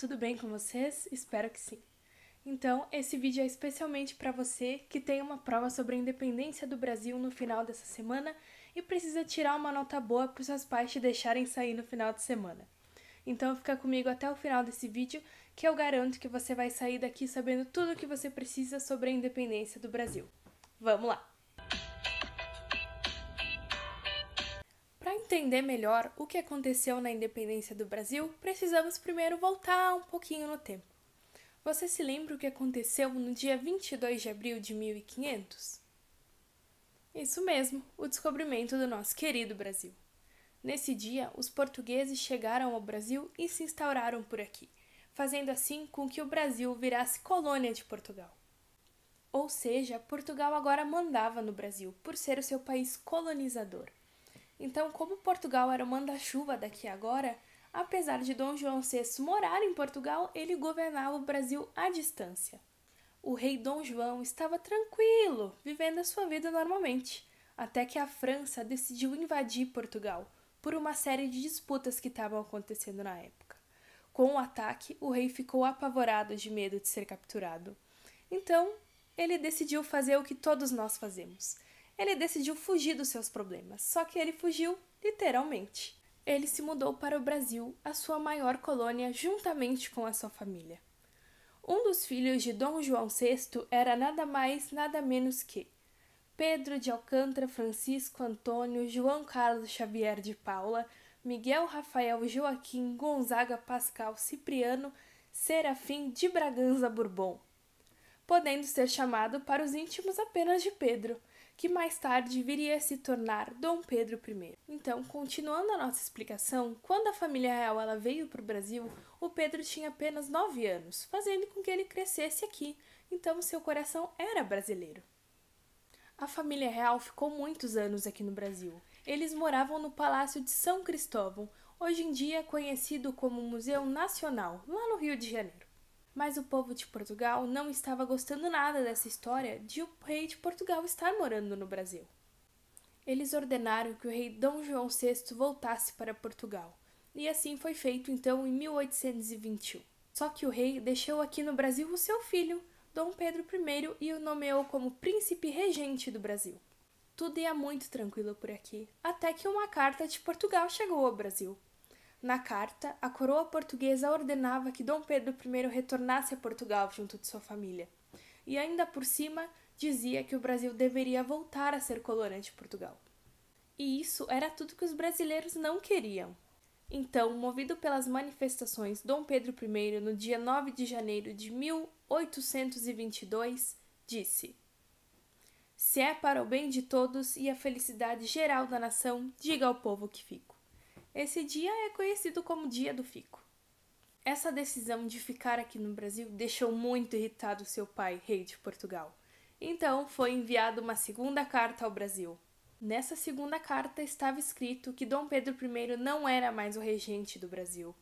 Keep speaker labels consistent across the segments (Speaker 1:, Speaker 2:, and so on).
Speaker 1: tudo bem com vocês? Espero que sim. Então, esse vídeo é especialmente para você que tem uma prova sobre a independência do Brasil no final dessa semana e precisa tirar uma nota boa para os seus pais te deixarem sair no final de semana. Então, fica comigo até o final desse vídeo que eu garanto que você vai sair daqui sabendo tudo o que você precisa sobre a independência do Brasil. Vamos lá! Para entender melhor o que aconteceu na independência do Brasil, precisamos primeiro voltar um pouquinho no tempo. Você se lembra o que aconteceu no dia 22 de abril de 1500? Isso mesmo, o descobrimento do nosso querido Brasil. Nesse dia, os portugueses chegaram ao Brasil e se instauraram por aqui, fazendo assim com que o Brasil virasse colônia de Portugal. Ou seja, Portugal agora mandava no Brasil, por ser o seu país colonizador. Então, como Portugal era o manda-chuva daqui agora, apesar de Dom João VI morar em Portugal, ele governava o Brasil à distância. O rei Dom João estava tranquilo, vivendo a sua vida normalmente, até que a França decidiu invadir Portugal, por uma série de disputas que estavam acontecendo na época. Com o ataque, o rei ficou apavorado de medo de ser capturado. Então, ele decidiu fazer o que todos nós fazemos. Ele decidiu fugir dos seus problemas, só que ele fugiu literalmente. Ele se mudou para o Brasil, a sua maior colônia, juntamente com a sua família. Um dos filhos de Dom João VI era nada mais, nada menos que Pedro de Alcântara, Francisco Antônio, João Carlos Xavier de Paula, Miguel Rafael Joaquim Gonzaga Pascal Cipriano Serafim de Bragança Bourbon, podendo ser chamado para os íntimos apenas de Pedro, que mais tarde viria a se tornar Dom Pedro I. Então, continuando a nossa explicação, quando a família real veio para o Brasil, o Pedro tinha apenas 9 anos, fazendo com que ele crescesse aqui, então seu coração era brasileiro. A família real ficou muitos anos aqui no Brasil. Eles moravam no Palácio de São Cristóvão, hoje em dia conhecido como Museu Nacional, lá no Rio de Janeiro. Mas o povo de Portugal não estava gostando nada dessa história de o rei de Portugal estar morando no Brasil. Eles ordenaram que o rei Dom João VI voltasse para Portugal, e assim foi feito então em 1821. Só que o rei deixou aqui no Brasil o seu filho, Dom Pedro I, e o nomeou como príncipe regente do Brasil. Tudo ia muito tranquilo por aqui, até que uma carta de Portugal chegou ao Brasil. Na carta, a coroa portuguesa ordenava que Dom Pedro I retornasse a Portugal junto de sua família. E ainda por cima, dizia que o Brasil deveria voltar a ser colônia de Portugal. E isso era tudo que os brasileiros não queriam. Então, movido pelas manifestações, Dom Pedro I, no dia 9 de janeiro de 1822, disse: "Se é para o bem de todos e a felicidade geral da nação, diga ao povo que fico." Esse dia é conhecido como Dia do Fico. Essa decisão de ficar aqui no Brasil deixou muito irritado seu pai, rei de Portugal. Então foi enviada uma segunda carta ao Brasil. Nessa segunda carta estava escrito que Dom Pedro I não era mais o regente do Brasil.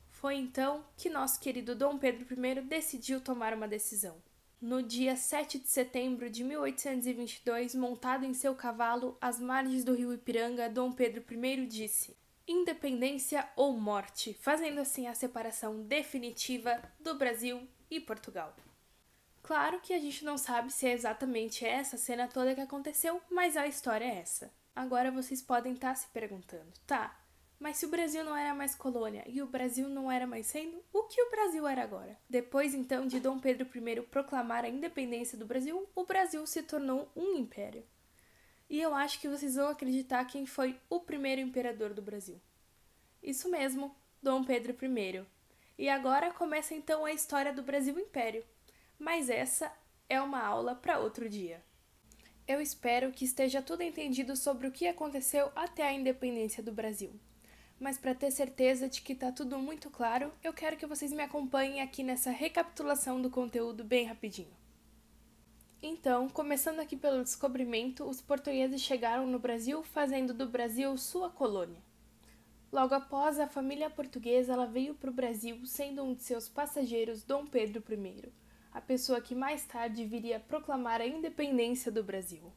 Speaker 1: Foi então que nosso querido Dom Pedro I decidiu tomar uma decisão. No dia 7 de setembro de 1822, montado em seu cavalo às margens do rio Ipiranga, Dom Pedro I disse: "Independência ou morte", fazendo assim a separação definitiva do Brasil e Portugal. Claro que a gente não sabe se é exatamente essa cena toda que aconteceu, mas a história é essa. Agora vocês podem estar se perguntando, tá, mas se o Brasil não era mais colônia e o Brasil não era mais sendo, o que o Brasil era agora? Depois então de Dom Pedro I proclamar a independência do Brasil, o Brasil se tornou um império. E eu acho que vocês vão acreditar quem foi o primeiro imperador do Brasil. Isso mesmo, Dom Pedro I. E agora começa então a história do Brasil Império. Mas essa é uma aula para outro dia. Eu espero que esteja tudo entendido sobre o que aconteceu até a independência do Brasil. Mas para ter certeza de que está tudo muito claro, eu quero que vocês me acompanhem aqui nessa recapitulação do conteúdo bem rapidinho. Então, começando aqui pelo descobrimento, os portugueses chegaram no Brasil fazendo do Brasil sua colônia. Logo após, a família portuguesa veio para o Brasil, sendo um de seus passageiros Dom Pedro I, a pessoa que mais tarde viria a proclamar a independência do Brasil.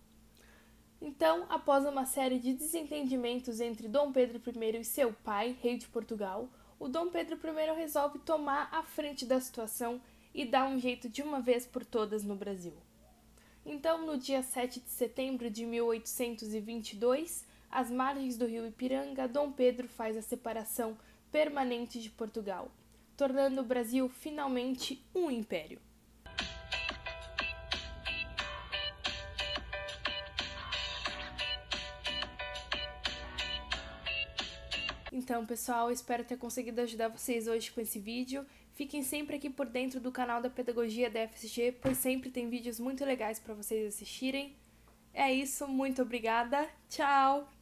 Speaker 1: Então, após uma série de desentendimentos entre Dom Pedro I e seu pai, rei de Portugal, o Dom Pedro I resolve tomar a frente da situação e dar um jeito de uma vez por todas no Brasil. Então, no dia 7 de setembro de 1822, às margens do rio Ipiranga, Dom Pedro faz a separação permanente de Portugal, tornando o Brasil finalmente um império. Então, pessoal, espero ter conseguido ajudar vocês hoje com esse vídeo. Fiquem sempre aqui por dentro do canal da Pedagogia da FSG, pois sempre tem vídeos muito legais para vocês assistirem. É isso, muito obrigada, tchau!